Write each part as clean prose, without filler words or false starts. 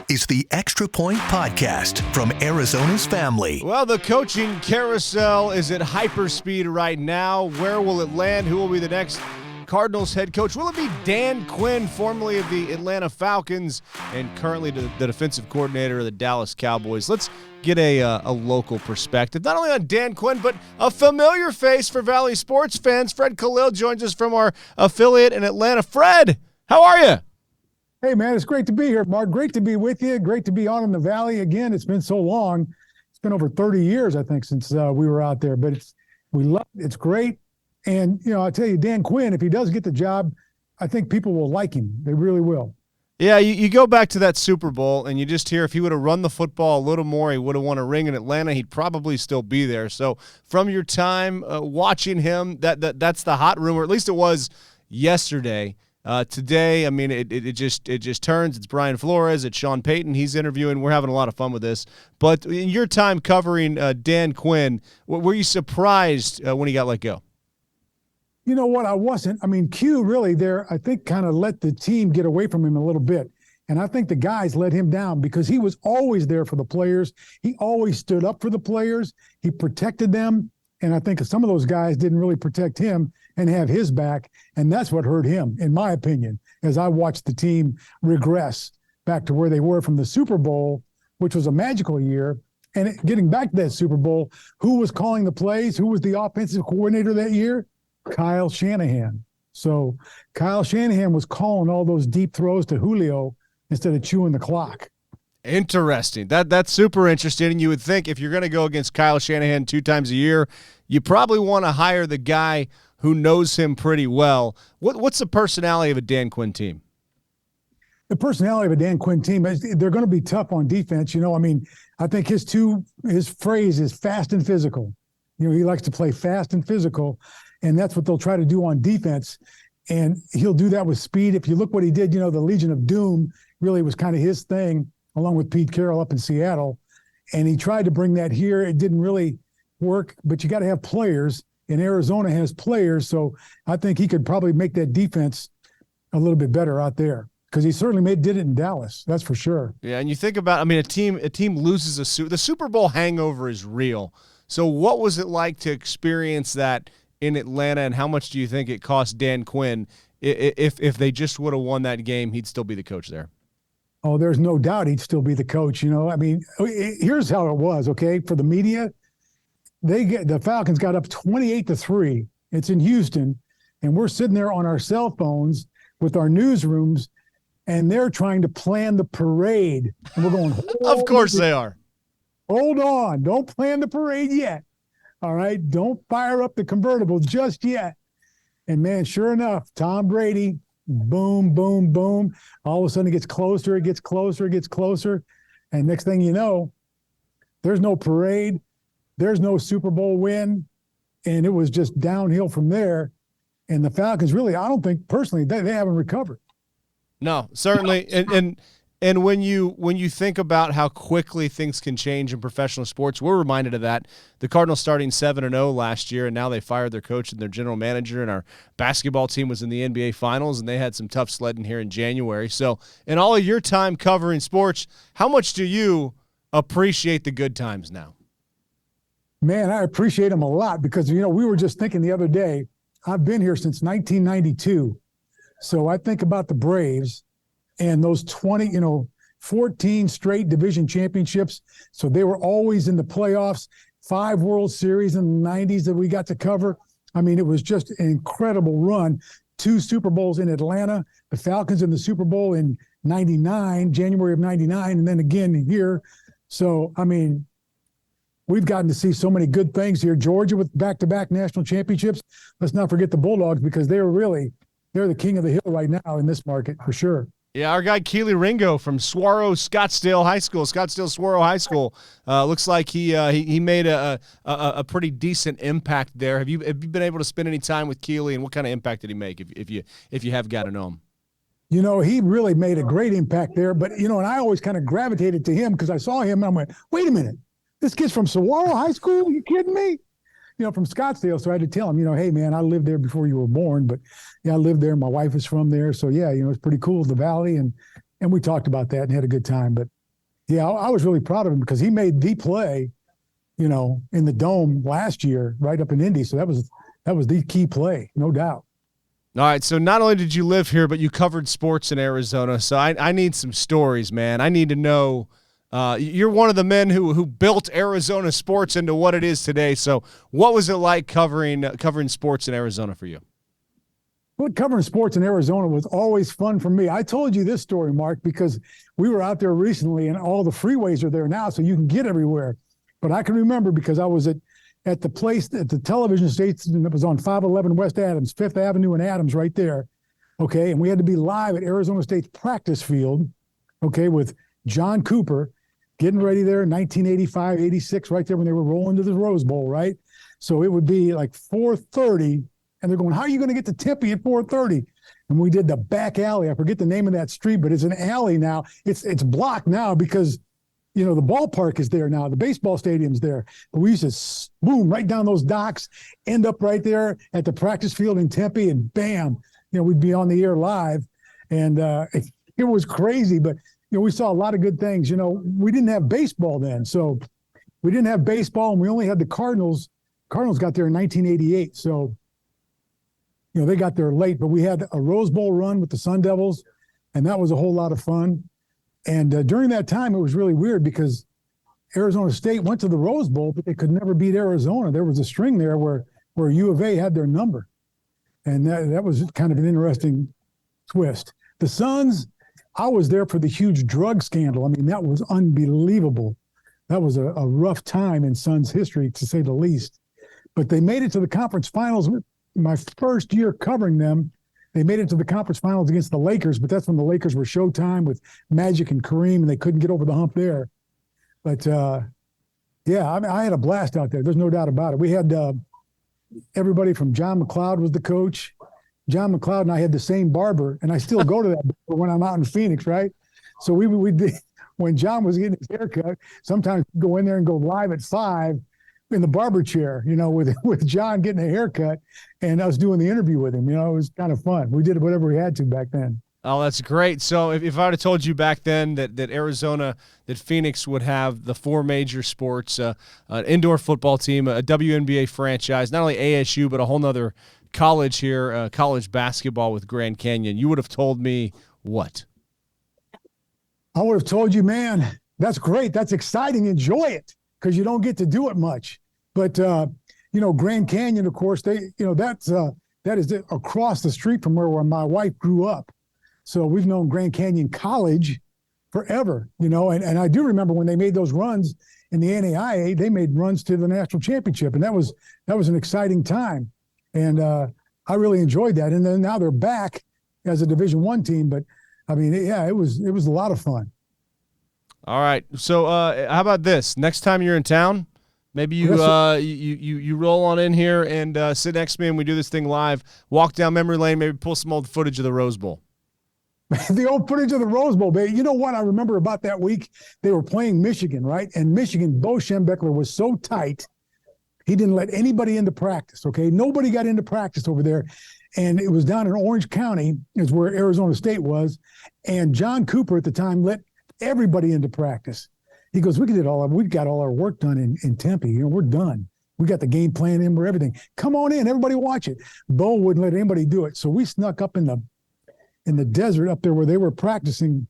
is the Extra Point Podcast from Arizona's family. Well, the coaching carousel is at hyperspeed right now. Where will it land? Who will be the next Cardinals head coach? Will it be Dan Quinn, formerly of the Atlanta Falcons and currently the defensive coordinator of the Dallas Cowboys? Let's get a local perspective, not only on Dan Quinn, but a familiar face for Valley sports fans. Fred Kalil joins us from our affiliate in Atlanta. Fred, how are you? Hey, man, it's great to be here, Mark. Great to be with you. Great to be on in the Valley again. It's been so long. It's been over 30 years, I think, since we were out there. But we love it. It's great. And, you know, I tell you, Dan Quinn, if he does get the job, I think people will like him. They really will. Yeah, you go back to that Super Bowl, and you just hear if he would have run the football a little more, he would have won a ring in Atlanta. He'd probably still be there. So from your time watching him, that's the hot rumor. At least it was yesterday. Today, I mean, it just turns. It's Brian Flores. It's Sean Payton. He's interviewing. We're having a lot of fun with this. But in your time covering Dan Quinn, were you surprised when he got let go? You know what? I wasn't. I mean, Q really there, I think, kind of let the team get away from him a little bit. And I think the guys let him down because he was always there for the players. He always stood up for the players. He protected them. And I think some of those guys didn't really protect him and have his back. And that's what hurt him, in my opinion, as I watched the team regress back to where they were from the Super Bowl, which was a magical year. And getting back to that Super Bowl, who was calling the plays? Who was the offensive coordinator that year? Kyle Shanahan. So Kyle Shanahan was calling all those deep throws to Julio instead of chewing the clock. Interesting. That's super interesting. And you would think if you're going to go against Kyle Shanahan 2 times a year, you probably want to hire the guy who knows him pretty well. What's the personality of a Dan Quinn team? The personality of a Dan Quinn team, they're going to be tough on defense. You know, I mean, I think his phrase is fast and physical. You know, he likes to play fast and physical, and that's what they'll try to do on defense. And he'll do that with speed. If you look what he did, you know, the Legion of Doom really was kind of his thing, along with Pete Carroll up in Seattle. And he tried to bring that here. It didn't really work, but you got to have players. And Arizona has players, so I think he could probably make that defense a little bit better out there because he certainly did it in Dallas. That's for sure. Yeah, and you think about, I mean, a team loses the Super Bowl hangover is real. So what was it like to experience that in Atlanta, and how much do you think it cost Dan Quinn? If they just would have won that game, he'd still be the coach there. Oh, there's no doubt he'd still be the coach. You know, I mean, here's how it was, okay? For the media, the Falcons got up 28-3. It's in Houston, and we're sitting there on our cell phones with our newsrooms, and they're trying to plan the parade. And we're going, of course they are. Hold on. Don't plan the parade yet. All right? Don't fire up the convertible just yet. And, man, sure enough, Tom Brady, boom, boom, boom. All of a sudden it gets closer, it gets closer, it gets closer. And next thing you know, there's no parade. There's no Super Bowl win. And it was just downhill from there. And the Falcons really, I don't think personally, they haven't recovered. No, certainly. And when you think about how quickly things can change in professional sports, we're reminded of that. The Cardinals starting 7-0 last year, and now they fired their coach and their general manager, and our basketball team was in the NBA Finals, and they had some tough sledding here in January. So in all of your time covering sports, how much do you appreciate the good times now? Man, I appreciate them a lot because, you know, we were just thinking the other day, I've been here since 1992. So I think about the Braves and those 14 straight division championships. So they were always in the playoffs, 5 World Series in the 90s that we got to cover. I mean, it was just an incredible run. 2 Super Bowls in Atlanta, the Falcons in the Super Bowl in 99, January of 99, and then again here. So, I mean, we've gotten to see so many good things here. Georgia with back-to-back national championships. Let's not forget the Bulldogs because they're the king of the hill right now in this market for sure. Yeah, our guy Keely Ringo from Scottsdale High School. Looks like he made a pretty decent impact there. Have you been able to spend any time with Keely, and what kind of impact did he make if you have got to know him? You know, he really made a great impact there. But, you know, and I always kind of gravitated to him because I saw him and I went, wait a minute, this kid's from Saguaro High School? Are you kidding me? You know, from Scottsdale. So I had to tell him, you know, hey, man, I lived there before you were born. But, yeah, I lived there. My wife is from there. So, yeah, you know, it's pretty cool, the Valley. And we talked about that and had a good time. But Yeah, I was really proud of him because he made the play, in the dome last year, right up in Indy. So that was the key play, no doubt. All right, so not only did you live here, but you covered sports in Arizona. So I need some stories, man. I need to know. You're one of the men who built Arizona sports into what it is today. So what was it like covering sports in Arizona for you? Well, covering sports in Arizona was always fun for me. I told you this story, Mark, because we were out there recently and all the freeways are there now, so you can get everywhere. But I can remember because I was at the television station that was on 511 West Adams, 5th Avenue and Adams right there. Okay. And we had to be live at Arizona State's practice field, okay, with John Cooper getting ready there in 1985, 86, right there when they were rolling to the Rose Bowl, right? So it would be like 4:30, and they're going, how are you going to get to Tempe at 4:30? And we did the back alley. I forget the name of that street, but it's an alley now. It's blocked now because, the ballpark is there now. The baseball stadium's there. But we used to boom right down those docks, end up right there at the practice field in Tempe, and bam, we'd be on the air live. And it was crazy, but we saw a lot of good things. We didn't have baseball then. So we didn't have baseball, and we only had the Cardinals. Cardinals got there in 1988. So, they got there late, but we had a Rose Bowl run with the Sun Devils, and that was a whole lot of fun. And during that time, it was really weird because Arizona State went to the Rose Bowl, but they could never beat Arizona. There was a string there where U of A had their number. And that was kind of an interesting twist. The Suns, I was there for the huge drug scandal. I mean, that was unbelievable. That was a rough time in Suns history, to say the least. But they made it to the conference finals. My first year covering them, they made it to the conference finals against the Lakers, but that's when the Lakers were Showtime with Magic and Kareem, and they couldn't get over the hump there. But, yeah, I mean, I had a blast out there. There's no doubt about it. We had everybody from John McLeod was the coach. John McLeod and I had the same barber, and I still go to that barber when I'm out in Phoenix, right? So we did, when John was getting his haircut, sometimes we'd go in there and go live at 5 in the barber chair, with John getting a haircut and us doing the interview with him. It was kind of fun. We did whatever we had to back then. Oh, that's great. So if I would have told you back then that Arizona, that Phoenix would have the 4 major sports, an indoor football team, a WNBA franchise, not only ASU, but a whole nother college here, college basketball with Grand Canyon, you would have told me what? I would have told you, man, that's great. That's exciting. Enjoy it, because you don't get to do it much. But, Grand Canyon, of course, that is across the street from where my wife grew up. So we've known Grand Canyon College forever, and I do remember when they made those runs in the NAIA, they made runs to the national championship, and that was an exciting time. And I really enjoyed that. And then now they're back as a Division I team. But, I mean, yeah, it was a lot of fun. All right. So how about this? Next time you're in town, maybe you roll on in here and sit next to me and we do this thing live, walk down memory lane, maybe pull some old footage of the Rose Bowl. The old footage of the Rose Bowl, baby. You know what I remember about that week? They were playing Michigan, right? And Michigan, Bo Schembechler was so tight, he didn't let anybody into practice, okay? Nobody got into practice over there. And it was down in Orange County is where Arizona State was. And John Cooper at the time let everybody into practice. He goes, we got all our work done in Tempe. We're done. We got the game plan in for everything. Come on in, everybody watch it. Bo wouldn't let anybody do it. So we snuck up in the desert up there where they were practicing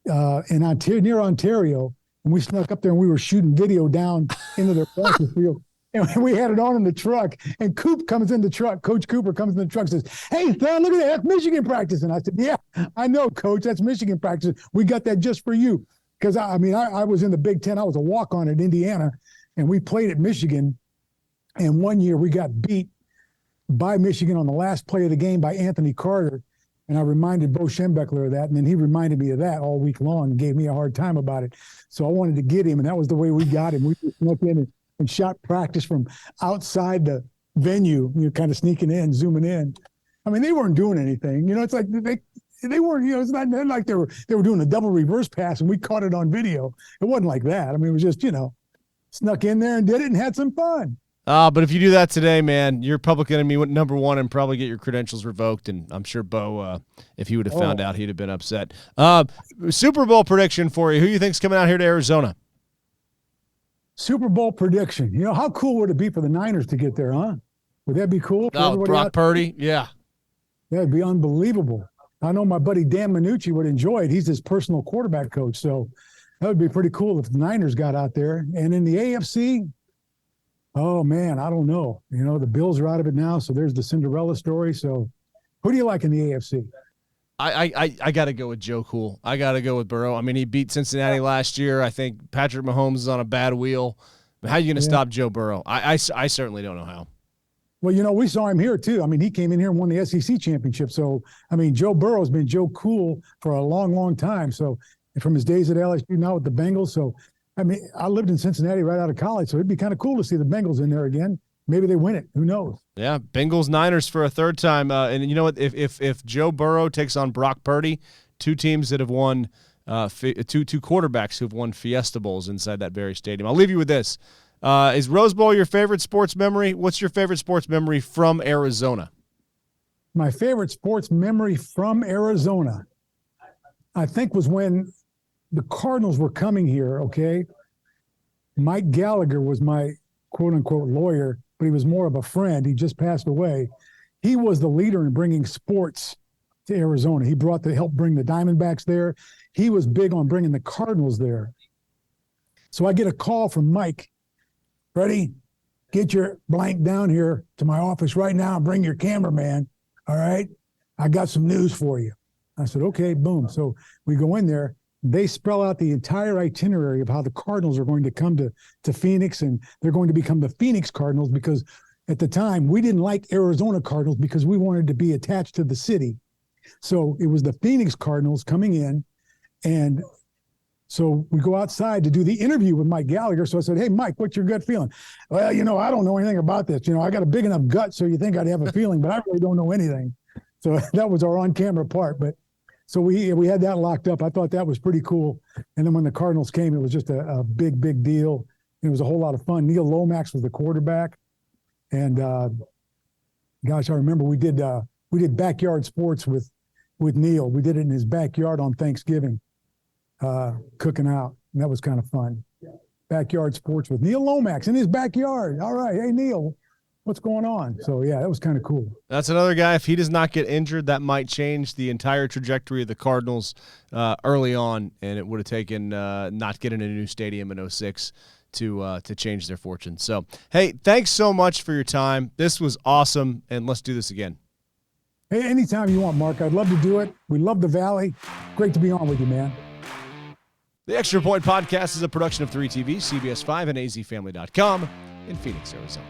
near Ontario. And we snuck up there and we were shooting video down into their practice field. And we had it on in the truck, and Coop comes in the truck. Coach Cooper comes in the truck and says, hey, son, look at that. That's Michigan practice. And I said, yeah, I know, Coach. That's Michigan practice. We got that just for you. Because, I was in the Big Ten. I was a walk-on at Indiana, and we played at Michigan. And one year we got beat by Michigan on the last play of the game by Anthony Carter. And I reminded Bo Schembechler of that, and then he reminded me of that all week long and gave me a hard time about it. So I wanted to get him, and that was the way we got him. We just went in and shot practice from outside the venue, kind of sneaking in, zooming in. I mean, they weren't doing anything. It's like they weren't, it's not like they were doing a double reverse pass and we caught it on video. It wasn't like that. I mean, it was just, snuck in there and did it and had some fun. But if you do that today, man, you're public enemy number one and probably get your credentials revoked. And I'm sure Bo, if he would have found out, he'd have been upset. Super Bowl prediction for you. Who you think's coming out here to Arizona? Super Bowl prediction. You know, how cool would it be for the Niners to get there, huh? Would that be cool? Brock Purdy, yeah. That'd be unbelievable. I know my buddy Dan Minucci would enjoy it. He's his personal quarterback coach, so that would be pretty cool if the Niners got out there. And in the AFC, oh, man, I don't know. You know, the Bills are out of it now, so there's the Cinderella story. So who do you like in the AFC? I got to go with Joe Cool. I got to go with Burrow. I mean, he beat Cincinnati last year. I think Patrick Mahomes is on a bad wheel. But how are you going to stop Joe Burrow? I certainly don't know how. Well, you know, we saw him here, too. I mean, he came in here and won the SEC championship. So, I mean, Joe Burrow's been Joe Cool for a long, long time. So, from his days at LSU, now with the Bengals. So, I mean, I lived in Cincinnati right out of college, so it'd be kind of cool to see the Bengals in there again. Maybe they win it. Who knows? Yeah, Bengals Niners for a third time. And you know what? If Joe Burrow takes on Brock Purdy, two teams that have won, two quarterbacks who've won Fiesta Bowls inside that very stadium. I'll leave you with this. Is Rose Bowl your favorite sports memory? What's your favorite sports memory from Arizona? My favorite sports memory from Arizona, I think, was when the Cardinals were coming here, okay? Mike Gallagher was my quote-unquote lawyer, but he was more of a friend. He just passed away. He was the leader in bringing sports to Arizona. He helped bring the Diamondbacks there. He was big on bringing the Cardinals there. So I get a call from Mike. Freddie, get your blank down here to my office right now and bring your cameraman, all right? I got some news for you. I said, okay, boom. So we go in there. They spell out the entire itinerary of how the Cardinals are going to come to Phoenix, and they're going to become the Phoenix Cardinals because at the time we didn't like Arizona Cardinals because we wanted to be attached to the city. So it was the Phoenix Cardinals coming in, and so we go outside to do the interview with Mike Gallagher. So I said, hey, Mike, what's your gut feeling? Well, you know, I don't know anything about this. You know, I got a big enough gut so you think I'd have a feeling, but I really don't know anything. So that was our on-camera part, but so we had that locked up. I thought that was pretty cool. And then when the Cardinals came, it was just a big, big deal. It was a whole lot of fun. Neil Lomax was the quarterback. And gosh, I remember we did backyard sports with Neil. We did it in his backyard on Thanksgiving, cooking out. And that was kind of fun. Backyard sports with Neil Lomax in his backyard. All right. Hey, Neil, what's going on? So, yeah, that was kind of cool. That's another guy. If he does not get injured, that might change the entire trajectory of the Cardinals early on, and it would have taken not getting a new stadium in 2006 to change their fortune. So, hey, thanks so much for your time. This was awesome, and let's do this again. Hey, anytime you want, Mark. I'd love to do it. We love the Valley. Great to be on with you, man. The Extra Point Podcast is a production of 3TV, CBS 5, and azfamily.com in Phoenix, Arizona.